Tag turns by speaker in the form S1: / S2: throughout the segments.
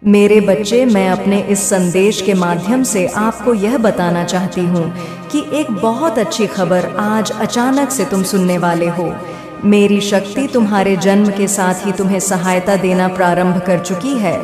S1: मेरे बच्चे, मैं अपने इस संदेश के माध्यम से आपको यह बताना चाहती हूँ कि एक बहुत अच्छी खबर आज अचानक से तुम सुनने वाले हो। मेरी शक्ति तुम्हारे जन्म के साथ ही तुम्हें सहायता देना प्रारंभ कर चुकी है।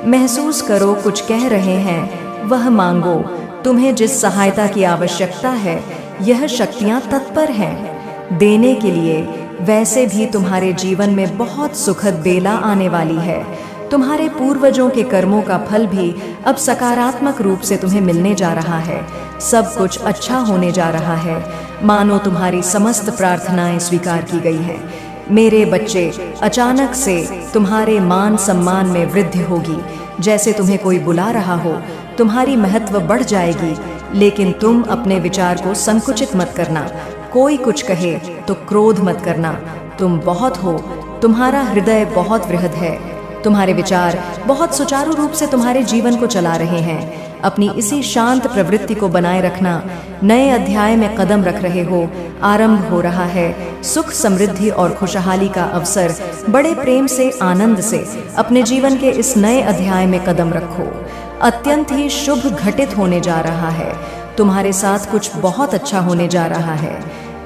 S1: महसूस करो, कुछ कह रहे हैं, वह मांगो। तुम्हें जिस सहायता की आवश्यकता है, यह शक्तियाँ तत्पर हैं देने के लिए। वैसे भी तुम्हारे जीवन में बहुत सुखद बेला आने वाली है। तुम्हारे पूर्वजों के कर्मों का फल भी अब सकारात्मक रूप से तुम्हें मिलने जा रहा है। सब कुछ अच्छा होने जा रहा है। मानो तुम्हारी समस्त प्रार्थनाएं स्वीकार की गई हैं। मेरे बच्चे, अचानक से तुम्हारे मान सम्मान में वृद्धि होगी। जैसे तुम्हें कोई बुला रहा हो, तुम्हारी महत्व बढ़ जाएगी। लेकिन तुम अपने विचार को संकुचित मत करना। कोई कुछ कहे तो क्रोध मत करना। तुम बहुत हो, तुम्हारा हृदय बहुत वृहद है। तुम्हारे विचार बहुत सुचारू रूप से तुम्हारे जीवन को चला रहे हैं। अपनी इसी शांत प्रवृत्ति को बनाए रखना। नए अध्याय में कदम रख रहे हो, आरंभ हो रहा है। सुख, समृद्धि और खुशहाली का अवसर। बड़े प्रेम से, आनंद से अपने जीवन के इस नए अध्याय में कदम रखो। अत्यंत ही शुभ घटित होने जा रहा है। तुम्हारे साथ कुछ बहुत अच्छा होने जा रहा है।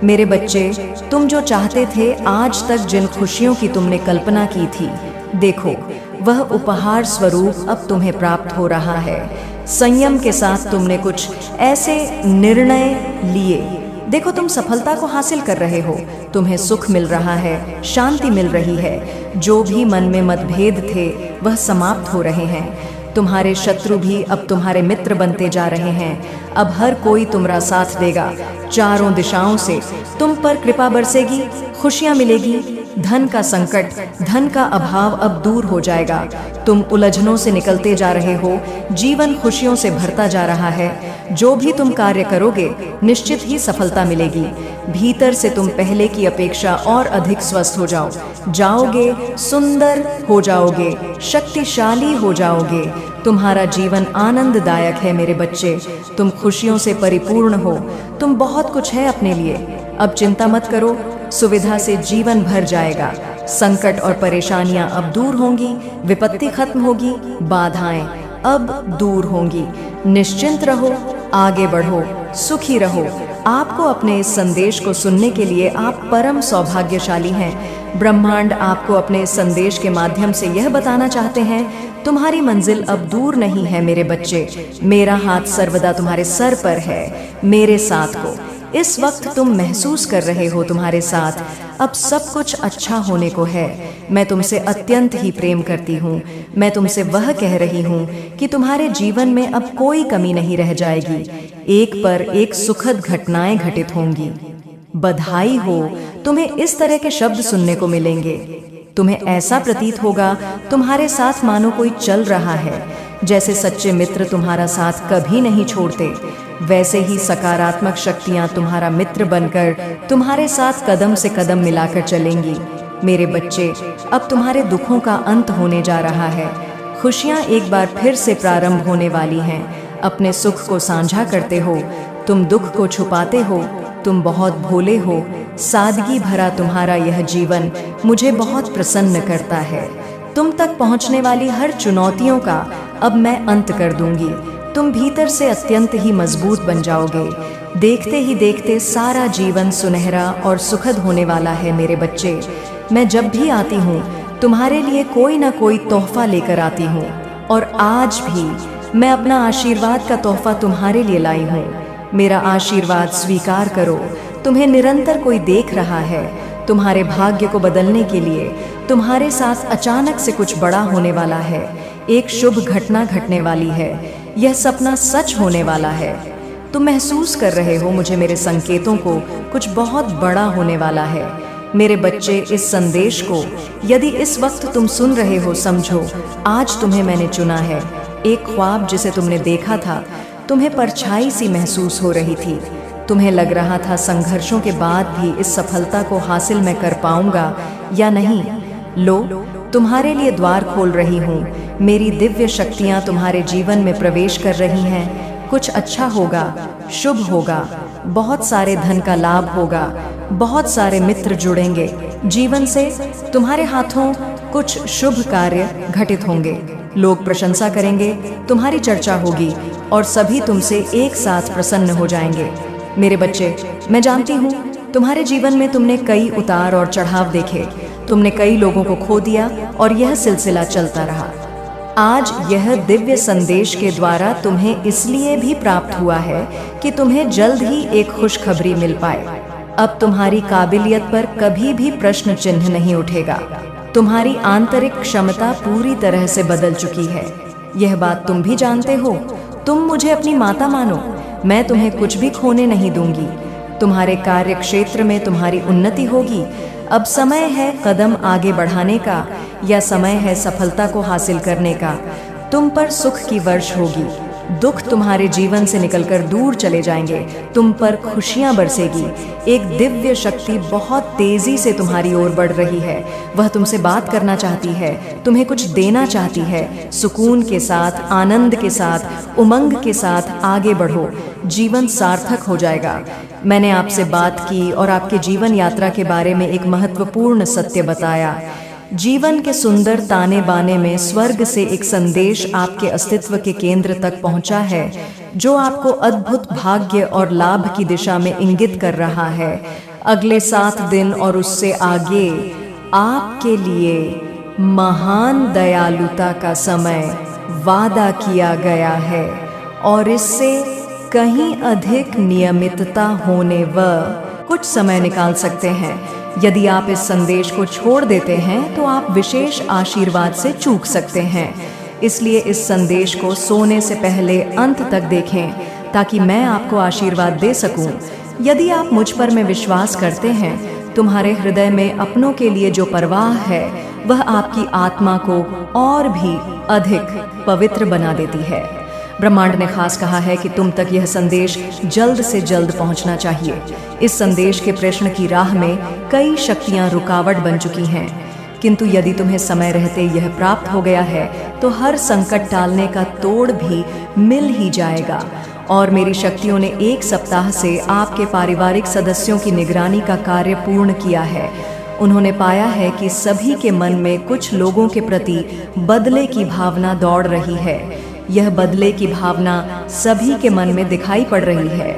S1: मेरे बच्चे, तुम जो चाहते थे, आज तक जिन खुशियों की तुमने कल्पना की थी, देखो, वह उपहार स्वरूप अब तुम्हें प्राप्त हो रहा है। संयम के साथ तुमने कुछ ऐसे निर्णय लिए। देखो, तुम सफलता को हासिल कर रहे हो। तुम्हें सुख मिल रहा है, शांति मिल रही है। जो भी मन में मतभेद थे, वह समाप्त हो रहे हैं। तुम्हारे शत्रु भी अब तुम्हारे मित्र बनते जा रहे हैं। अब हर कोई तुम्हारा साथ देगा। चारों दिशाओं से तुम पर कृपा बरसेगी, खुशियां मिलेगी। धन का संकट, धन का अभाव अब दूर हो जाएगा। तुम उलझनों से निकलते जा रहे हो। जीवन खुशियों से भरता जा रहा है। जो भी तुम कार्य करोगे, निश्चित ही सफलता मिलेगी। भीतर से तुम पहले की अपेक्षा और अधिक स्वस्थ हो जाओगे, सुंदर हो जाओगे, शक्तिशाली हो जाओगे। तुम्हारा जीवन आनंददायक है मेरे बच्चे। तुम खुशियों से परिपूर्ण हो। तुम बहुत कुछ है अपने लिए। अब चिंता मत करो, सुविधा से जीवन भर जाएगा। संकट और परेशानियां अब दूर होंगी। विपत्ति खत्म होगी। बाधाएं अब दूर होंगी। निश्चिंत रहो, आगे बढ़ो, सुखी रहो। आपको अपने इस संदेश को सुनने के लिए आप परम सौभाग्यशाली हैं। ब्रह्मांड आपको अपने इस संदेश के माध्यम से यह बताना चाहते हैं, तुम्हारी मंजिल अब दूर नहीं है मेरे बच्चे। मेरा हाथ सर्वदा तुम्हारे सर पर है। मेरे साथ को इस वक्त तुम महसूस कर रहे हो, तुम्हारे साथ अब सब कुछ अच्छा होने को है। मैं तुमसे अत्यंत ही प्रेम करती हूँ। मैं तुमसे वह कह रही हूँ कि तुम्हारे जीवन में अब कोई कमी नहीं रह जाएगी। एक पर एक सुखद घटनाएं घटित होंगी। बधाई हो, तुम्हें इस तरह के शब्द सुनने को मिलेंगे। तुम्हें ऐसा प्रतीत होगा तुम्हारे साथ मानो कोई चल रहा है। जैसे सच्चे मित्र तुम्हारा साथ कभी नहीं छोड़ते, वैसे ही सकारात्मक शक्तियां तुम्हारा मित्र बनकर तुम्हारे साथ कदम से कदम मिलाकर चलेंगी। मेरे बच्चे, अब तुम्हारे दुखों का अंत होने जा रहा है। खुशियां एक बार फिर से प्रारंभ होने वाली हैं। अपने सुख को साझा करते हो, तुम दुख को छुपाते हो। तुम बहुत भोले हो। सादगी भरा तुम्हारा यह जीवन मुझे बहुत प्रसन्न करता है। तुम तक पहुंचने वाली हर चुनौतियों का अब मैं अंत कर दूंगी। तुम भीतर से अत्यंत ही मजबूत बन जाओगे। देखते ही देखते सारा जीवन सुनहरा और सुखद होने वाला है मेरे बच्चे। मैं जब भी आती हूँ, तुम्हारे लिए कोई ना कोई तोहफा लेकर आती हूँ। और आज भी मैं अपना आशीर्वाद का तोहफा तुम्हारे लिए लाई हूँ। मेरा आशीर्वाद स्वीकार करो। तुम्हें निरंतर कोई देख रहा है। तुम्हारे भाग्य को बदलने के लिए तुम्हारे साथ अचानक से कुछ बड़ा होने वाला है। एक शुभ घटना घटने वाली है। यह सपना सच होने वाला है। तुम महसूस कर रहे हो मुझे मेरे संकेतों को, कुछ बहुत बड़ा होने वाला है। मेरे बच्चे, इस संदेश को यदि इस वक्त तुम सुन रहे हो, समझो आज तुम्हें मैंने चुना है। एक ख्वाब जिसे तुमने देखा था, तुम्हें परछाई सी महसूस हो रही थी। तुम्हें लग रहा था संघर्षों के बाद भी इस सफलता को हासिल मैं कर पाऊंगा या नहीं। लो, तुम्हारे लिए द्वार खोल रही हूँ। मेरी दिव्य शक्तियाँ तुम्हारे जीवन में प्रवेश कर रही हैं। कुछ अच्छा होगा, शुभ होगा। बहुत सारे धन का लाभ होगा। बहुत सारे मित्र जुड़ेंगे जीवन से। तुम्हारे हाथों कुछ शुभ कार्य घटित होंगे। लोग प्रशंसा करेंगे, तुम्हारी चर्चा होगी और सभी तुमसे एक साथ प्रसन्न हो जाएंगे। मेरे बच्चे, मैं जानती हूँ तुम्हारे जीवन में तुमने कई उतार और चढ़ाव देखे, तुमने कई लोगों को खो दिया और यह सिलसिला चलता रहा। आज यह दिव्य संदेश के द्वारा तुम्हें इसलिए भी प्राप्त हुआ है कि तुम्हें जल्द ही एक खुशखबरी मिल पाए। अब तुम्हारी काबिलियत पर कभी भी प्रश्न चिन्ह नहीं उठेगा। तुम्हारी आंतरिक क्षमता पूरी तरह से बदल चुकी है। यह बात तुम भी जानते हो। तुम मुझे अपनी माता मानो, मैं तुम्हें कुछ भी खोने नहीं दूंगी। तुम्हारे कार्य क्षेत्र में तुम्हारी उन्नति होगी। अब समय है कदम आगे बढ़ाने का, या समय है सफलता को हासिल करने का। तुम पर सुख की वर्ष होगी। दुख तुम्हारे जीवन से निकलकर दूर चले जाएंगे। तुम पर खुशियां बरसेगी। एक दिव्य शक्ति बहुत तेजी से तुम्हारी ओर बढ़ रही है। वह तुमसे बात करना चाहती है, तुम्हें कुछ देना चाहती है। सुकून के साथ, आनंद के साथ, उमंग के साथ आगे बढ़ो। जीवन सार्थक हो जाएगा। मैंने आपसे बात की और आपके जीवन यात्रा के बारे में एक महत्वपूर्ण सत्य बताया। जीवन के सुंदर ताने बाने में स्वर्ग से एक संदेश आपके अस्तित्व के केंद्र तक पहुंचा है, जो आपको अद्भुत भाग्य और लाभ की दिशा में इंगित कर रहा है। अगले 7 दिन और उससे आगे आपके लिए महान दयालुता का समय वादा किया गया है और इससे कहीं अधिक नियमितता होने व कुछ समय निकाल सकते हैं। यदि आप इस संदेश को छोड़ देते हैं तो आप विशेष आशीर्वाद से चूक सकते हैं। इसलिए इस संदेश को सोने से पहले अंत तक देखें ताकि मैं आपको आशीर्वाद दे सकूं। यदि आप मुझ पर में विश्वास करते हैं, तुम्हारे हृदय में अपनों के लिए जो परवाह है वह आपकी आत्मा को और भी अधिक पवित्र बना देती है। ब्रह्मांड ने खास कहा है कि तुम तक यह संदेश जल्द से जल्द पहुंचना चाहिए। इस संदेश के प्रेषण की राह में कई शक्तियां रुकावट बन चुकी हैं, किंतु यदि तुम्हें समय रहते यह प्राप्त हो गया है तो हर संकट टालने का तोड़ भी मिल ही जाएगा। और मेरी शक्तियों ने 1 सप्ताह से आपके पारिवारिक सदस्यों की निगरानी का कार्य पूर्ण किया है। उन्होंने पाया है कि सभी के मन में कुछ लोगों के प्रति बदले की भावना दौड़ रही है। यह बदले की भावना सभी के मन में दिखाई पड़ रही है।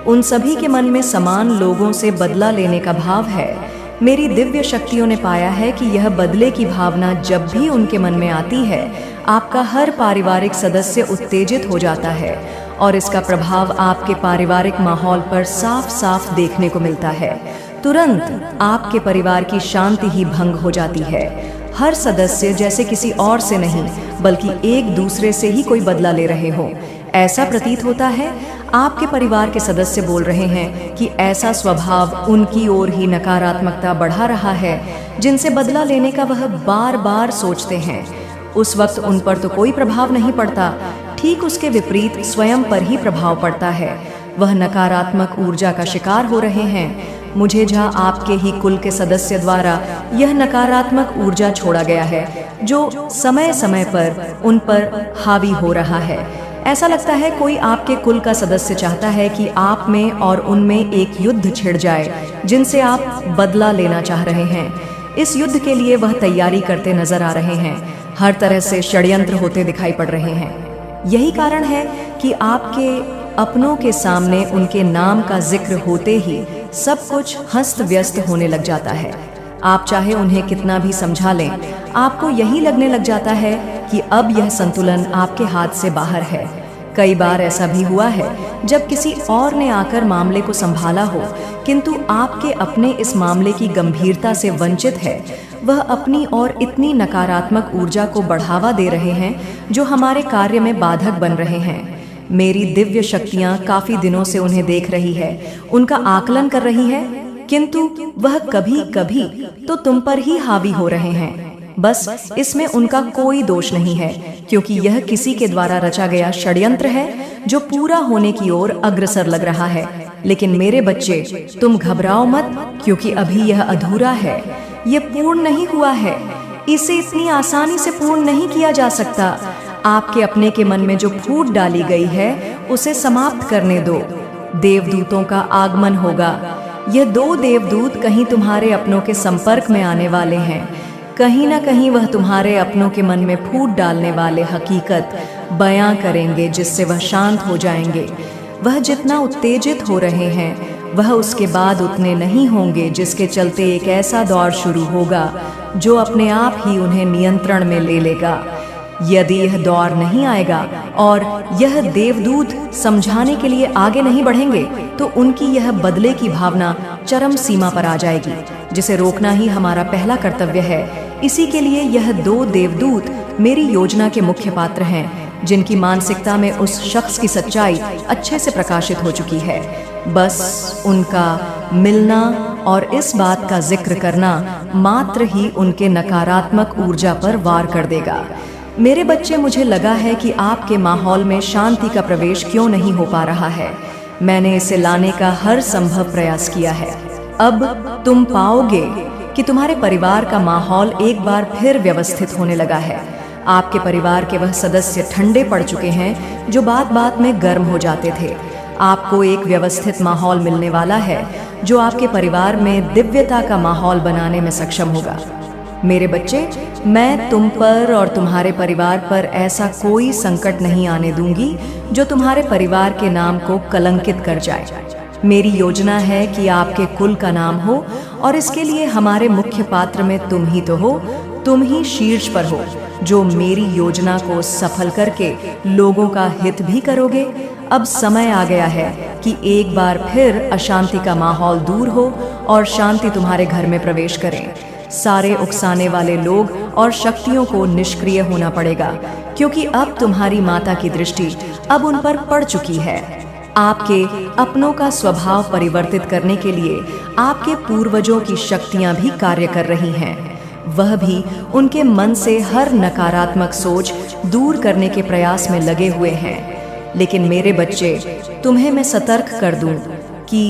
S1: उन सभी के मन में समान लोगों से बदला लेने का भाव है। मेरी दिव्य शक्तियों ने पाया है कि यह बदले की भावना जब भी उनके मन में आती है, आपका हर पारिवारिक सदस्य उत्तेजित हो जाता है और इसका प्रभाव आपके पारिवारिक माहौल पर साफ साफ देखने को मिलता है। तुरंत आपके परिवार की शांति ही भंग हो जाती है। हर सदस्य जैसे किसी और से नहीं बल्कि एक दूसरे से ही कोई बदला ले रहे हो, ऐसा प्रतीत होता है। आपके परिवार के सदस्य बोल रहे हैं कि ऐसा स्वभाव उनकी ओर ही नकारात्मकता बढ़ा रहा है, जिनसे बदला लेने का वह बार बार सोचते हैं। उस वक्त उन पर तो कोई प्रभाव नहीं पड़ता, ठीक उसके विपरीत स्वयं पर ही प्रभाव पड़ता है। वह नकारात्मक ऊर्जा का शिकार हो रहे हैं। मुझे जहाँ आपके ही कुल के सदस्य द्वारा यह नकारात्मक ऊर्जा छोड़ा गया है, जो समय समय पर उन पर हावी हो रहा है। ऐसा लगता है कोई आपके कुल का सदस्य चाहता है कि आप में और उनमें एक युद्ध छिड़ जाए, जिनसे आप बदला लेना चाह रहे हैं। इस युद्ध के लिए वह तैयारी करते नजर आ रहे हैं। हर तरह से षड्यंत्र होते दिखाई पड़ रहे हैं। यही कारण है कि आपके अपनों के सामने उनके नाम का जिक्र होते ही सब कुछ हस्त व्यस्त होने लग जाता है। आप चाहे उन्हें कितना भी समझा लें, आपको यही लगने लग जाता है कि अब यह संतुलन आपके हाथ से बाहर है। कई बार ऐसा भी हुआ है जब किसी और ने आकर मामले को संभाला हो, किंतु आपके अपने इस मामले की गंभीरता से वंचित है। वह अपनी और इतनी नकारात्मक ऊर्जा को बढ़ावा दे रहे हैं जो हमारे कार्य में बाधक बन रहे हैं। मेरी दिव्य शक्तियां काफी दिनों से उन्हें देख रही है, उनका आकलन कर रही है, किंतु वह कभी कभी तो तुम पर ही हावी हो रहे हैं। बस इसमें उनका कोई दोष नहीं है, क्योंकि यह किसी के द्वारा रचा गया षड्यंत्र है जो पूरा होने की ओर अग्रसर लग रहा है। लेकिन मेरे बच्चे, तुम घबराओ मत, क्योंकि अभी यह अधूरा है, यह पूर्ण नहीं हुआ है। इसे इतनी आसानी से पूर्ण नहीं किया जा सकता। आपके अपने के मन में जो फूट डाली गई है उसे समाप्त करने दो। देवदूतों का आगमन होगा। यह 2 देवदूत कहीं तुम्हारे अपनों के संपर्क में आने वाले हैं। कहीं ना कहीं वह तुम्हारे अपनों के मन में फूट डालने वाले हकीकत बयां करेंगे, जिससे वह शांत हो जाएंगे। वह जितना उत्तेजित हो रहे हैं वह उसके बाद उतने नहीं होंगे, जिसके चलते एक ऐसा दौर शुरू होगा जो अपने आप ही उन्हें नियंत्रण में ले लेगा। यदि यह दौर नहीं आएगा और यह देवदूत समझाने के लिए आगे नहीं बढ़ेंगे तो उनकी यह बदले की भावना चरम सीमा पर आ जाएगी, जिसे रोकना ही हमारा पहला कर्तव्य है। इसी के लिए यह 2 देवदूत मेरी योजना के मुख्य पात्र हैं, जिनकी मानसिकता में उस शख्स की सच्चाई अच्छे से प्रकाशित हो चुकी है। बस उनका मिलना और इस बात का जिक्र करना मात्र ही उनके नकारात्मक ऊर्जा पर वार कर देगा। मेरे बच्चे, मुझे लगा है कि आपके माहौल में शांति का प्रवेश क्यों नहीं हो पा रहा है। मैंने इसे लाने का हर संभव प्रयास किया है। अब तुम पाओगे कि तुम्हारे परिवार का माहौल एक बार फिर व्यवस्थित होने लगा है। आपके परिवार के वह सदस्य ठंडे पड़ चुके हैं जो बात बात में गर्म हो जाते थे। आपको एक व्यवस्थित माहौल मिलने वाला है जो आपके परिवार में दिव्यता का माहौल बनाने में सक्षम होगा। मेरे बच्चे, मैं तुम पर और तुम्हारे परिवार पर ऐसा कोई संकट नहीं आने दूंगी जो तुम्हारे परिवार के नाम को कलंकित कर जाए। मेरी योजना है कि आपके कुल का नाम हो और इसके लिए हमारे मुख्य पात्र में तुम ही तो हो, तुम ही शीर्ष पर हो, जो मेरी योजना को सफल करके लोगों का हित भी करोगे। अब समय आ गया है कि एक बार फिर अशांति का माहौल दूर हो और शांति तुम्हारे घर में प्रवेश करें। सारे उकसाने वाले लोग और शक्तियों को निष्क्रिय होना पड़ेगा, क्योंकि अब तुम्हारी माता की दृष्टि अब उन पर पड़ चुकी है। आपके अपनों का स्वभाव परिवर्तित करने के लिए आपके पूर्वजों की शक्तियां भी कार्य कर रही हैं। वह भी उनके मन से हर नकारात्मक सोच दूर करने के प्रयास में लगे हुए हैं। लेकिन मेरे बच्चे, तुम्हें मैं सतर्क कर दूं कि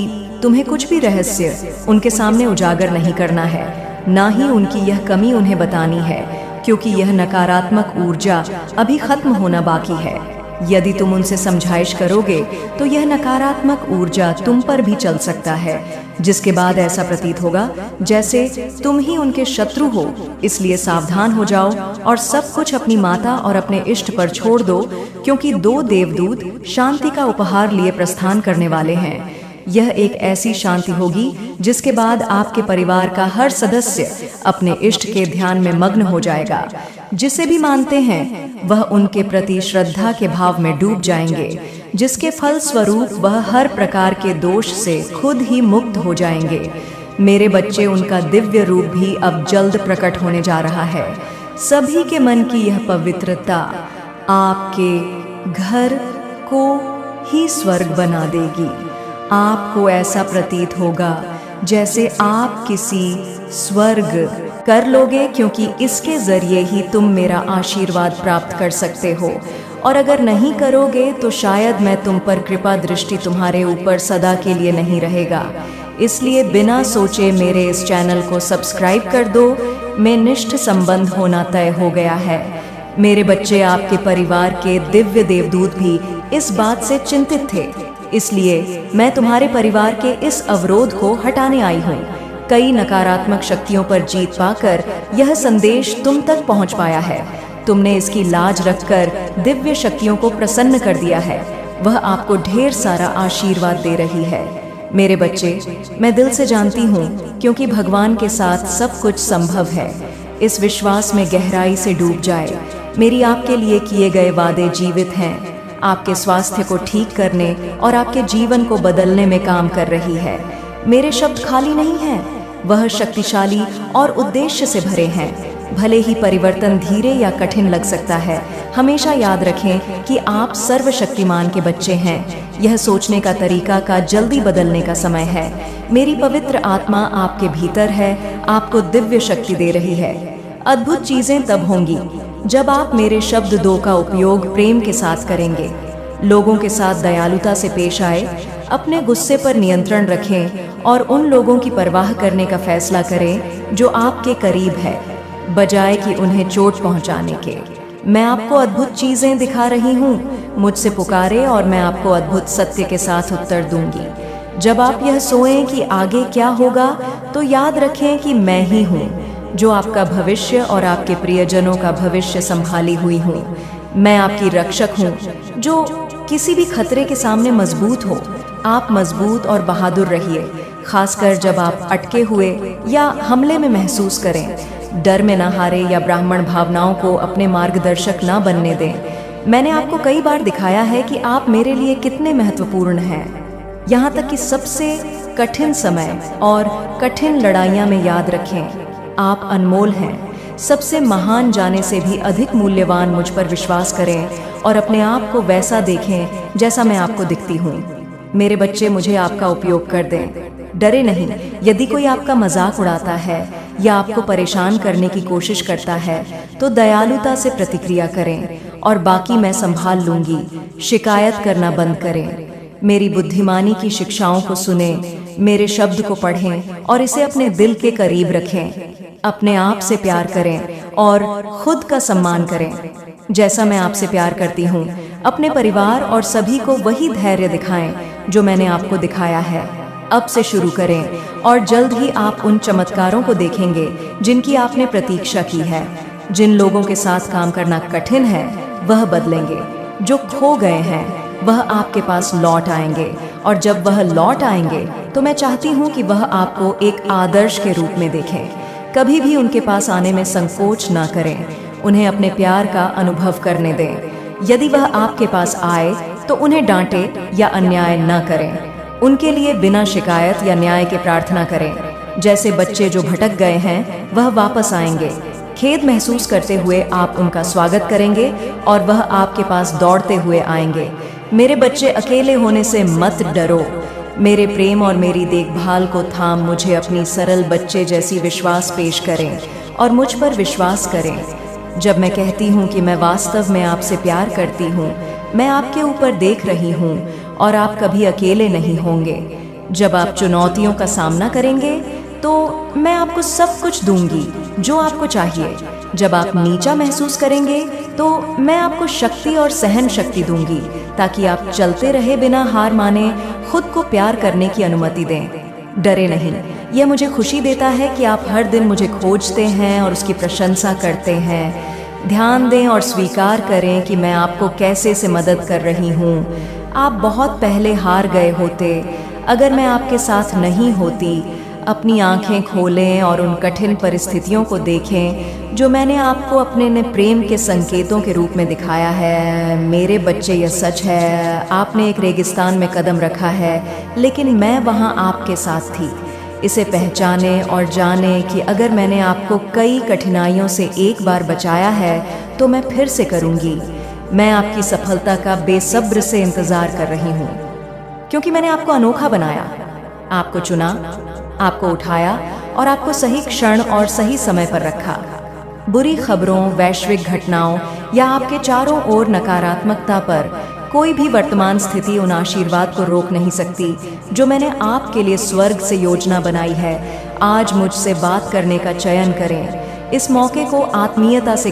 S1: तुम्हें कुछ भी रहस्य उनके सामने उजागर नहीं करना है, ना ही उनकी यह कमी उन्हें बतानी है, क्योंकि यह नकारात्मक ऊर्जा अभी खत्म होना बाकी है। यदि तुम उनसे समझाइश करोगे तो यह नकारात्मक ऊर्जा तुम पर भी चल सकता है, जिसके बाद ऐसा प्रतीत होगा जैसे तुम ही उनके शत्रु हो। इसलिए सावधान हो जाओ और सब कुछ अपनी माता और अपने इष्ट पर छोड़ दो, क्योंकि 2 देवदूत शांति का उपहार लिए प्रस्थान करने वाले हैं। यह एक ऐसी शांति होगी जिसके बाद आपके परिवार का हर सदस्य अपने इष्ट के ध्यान में मग्न हो जाएगा। जिसे भी मानते हैं वह उनके प्रति श्रद्धा के भाव में डूब जाएंगे, जिसके फल स्वरूप वह हर प्रकार के दोष से खुद ही मुक्त हो जाएंगे। मेरे बच्चे, उनका दिव्य रूप भी अब जल्द प्रकट होने जा रहा है। सभी के मन की यह पवित्रता आपके घर को ही स्वर्ग बना देगी। आपको ऐसा प्रतीत होगा जैसे आप किसी स्वर्ग कर लोगे, क्योंकि इसके जरिए ही तुम मेरा आशीर्वाद प्राप्त कर सकते हो। और अगर नहीं करोगे तो शायद मैं तुम पर कृपा दृष्टि तुम्हारे ऊपर सदा के लिए नहीं रहेगा। इसलिए बिना सोचे मेरे इस चैनल को सब्सक्राइब कर दो। में निष्ठ संबंध होना तय हो गया है। मेरे बच्चे, आपके परिवार के दिव्य देवदूत भी इस बात से चिंतित थे, इसलिए मैं तुम्हारे परिवार के इस अवरोध को हटाने आई हूँ। कई नकारात्मक शक्तियों पर जीत पाकर यह संदेश तुम तक पहुँच पाया है। तुमने इसकी लाज रखकर दिव्य शक्तियों को प्रसन्न कर दिया है। वह आपको ढेर सारा आशीर्वाद दे रही है। मेरे बच्चे, मैं दिल से जानती हूँ, क्योंकि भगवान के साथ सब कुछ संभव है। इस विश्वास में गहराई से डूब जाए। मेरी आपके लिए किए गए वादे जीवित हैं, आपके स्वास्थ्य को ठीक करने और आपके जीवन को बदलने में काम कर रही है। मेरे शब्द खाली नहीं हैं, वह शक्तिशाली और उद्देश्य से भरे हैं। भले ही परिवर्तन धीरे या कठिन लग सकता है, हमेशा याद रखें कि आप सर्वशक्तिमान के बच्चे हैं। यह सोचने का तरीका का जल्दी बदलने का समय है। मेरी पवित्र आत्मा आपके भीतर है, आपको दिव्य शक्ति दे रही है। अद्भुत चीजें तब होंगी जब आप मेरे शब्द 2 का उपयोग प्रेम के साथ करेंगे। लोगों के साथ दयालुता से पेश आए, अपने गुस्से पर नियंत्रण रखें और उन लोगों की परवाह करने का फैसला करें जो आपके करीब है, बजाय कि उन्हें चोट पहुंचाने के। मैं आपको अद्भुत चीजें दिखा रही हूँ। मुझसे पुकारे और मैं आपको अद्भुत सत्य के साथ उत्तर दूंगी। जब आप यह सोएं कि आगे क्या होगा, तो याद रखें कि मैं ही हूँ। जो आपका भविष्य और आपके प्रियजनों का भविष्य संभाली हुई हूँ। मैं आपकी रक्षक हूँ, जो किसी भी खतरे के सामने मजबूत हो। आप मजबूत और बहादुर रहिए, खासकर जब आप अटके हुए या हमले में महसूस करें। डर में ना हारे या ब्राह्मण भावनाओं को अपने मार्गदर्शक ना बनने दें। मैंने आपको कई बार दिखाया है कि आप मेरे लिए कितने महत्वपूर्ण हैं। यहाँ तक कि सबसे कठिन समय और कठिन लड़ाइयाँ में याद रखें, आप अनमोल हैं। सबसे महान जाने से भी अधिक मूल्यवान मुझ पर विश्वास करें और अपने आप को वैसा देखें जैसा मैं आपको दिखती हूँ। मेरे बच्चे, मुझे आपका उपयोग कर दें। डरे नहीं। यदि कोई आपका मजाक उड़ाता है या आपको परेशान करने की कोशिश करता है तो दयालुता से प्रतिक्रिया करें और बाकी मैं संभाल लूंगी। शिकायत करना बंद करें। मेरी बुद्धिमानी की शिक्षाओं को सुने, मेरे शब्द को पढ़ें और इसे अपने दिल के करीब रखें। अपने आप से प्यार करें और खुद का सम्मान करें जैसा मैं आपसे प्यार करती हूँ। अपने परिवार और सभी को वही धैर्य दिखाएं जो मैंने आपको दिखाया है। अब से शुरू करें और जल्द ही आप उन चमत्कारों को देखेंगे जिनकी आपने प्रतीक्षा की है। जिन लोगों के साथ काम करना कठिन है वह बदलेंगे। जो खो गए हैं वह आपके पास लौट आएंगे और जब वह लौट आएंगे तो मैं चाहती हूँ कि वह आपको एक आदर्श के रूप में देखें। कभी भी उनके पास आने में संकोच ना करें। उन्हें अपने प्यार का अनुभव करने दें। यदि वह आपके पास आए तो उन्हें डांटे या अन्याय न करें। उनके लिए बिना शिकायत या न्याय के प्रार्थना करें। जैसे बच्चे जो भटक गए हैं वह वापस आएंगे। खेद महसूस करते हुए आप उनका स्वागत करेंगे और वह आपके पास दौड़ते हुए आएंगे। मेरे बच्चे, अकेले होने से मत डरो। मेरे प्रेम और मेरी देखभाल को थाम मुझे अपनी सरल बच्चे जैसी विश्वास पेश करें और मुझ पर विश्वास करें। जब मैं कहती हूँ कि मैं वास्तव में आपसे प्यार करती हूँ, मैं आपके ऊपर देख रही हूँ और आप कभी अकेले नहीं होंगे। जब आप चुनौतियों का सामना करेंगे तो मैं आपको सब कुछ दूंगी जो आपको चाहिए। जब आप नीचा महसूस करेंगे तो मैं आपको शक्ति और सहन शक्ति दूंगी ताकि आप चलते रहे बिना हार माने, खुद को प्यार करने की अनुमति दें। डरे नहीं। यह मुझे खुशी देता है कि आप हर दिन मुझे खोजते हैं और उसकी प्रशंसा करते हैं। ध्यान दें और स्वीकार करें कि मैं आपको कैसे से मदद कर रही हूँ। आप बहुत पहले हार गए होते अगर मैं आपके साथ नहीं होती। अपनी आंखें खोलें और उन कठिन परिस्थितियों को देखें जो मैंने आपको अपने ने प्रेम के संकेतों के रूप में दिखाया है। मेरे बच्चे, यह सच है, आपने एक रेगिस्तान में कदम रखा है लेकिन मैं वहाँ आपके साथ थी। इसे पहचाने और जाने कि अगर मैंने आपको कई कठिनाइयों से एक बार बचाया है तो मैं फिर से करूँगी। मैं आपकी सफलता का बेसब्र से इंतज़ार कर रही हूँ क्योंकि मैंने आपको अनोखा बनाया, आपको चुना, आपको उठाया और आपको सही क्षण और सही समय पर रखा। बुरी खबरों, वैश्विक घटनाओं या आपके चारों ओर नकारात्मकता पर कोई भी वर्तमान स्थिति उन आशीर्वाद को रोक नहीं सकती जो मैंने आपके लिए स्वर्ग से योजना बनाई है। आज मुझसे बात करने का चयन करें। इस मौके को आत्मीयता से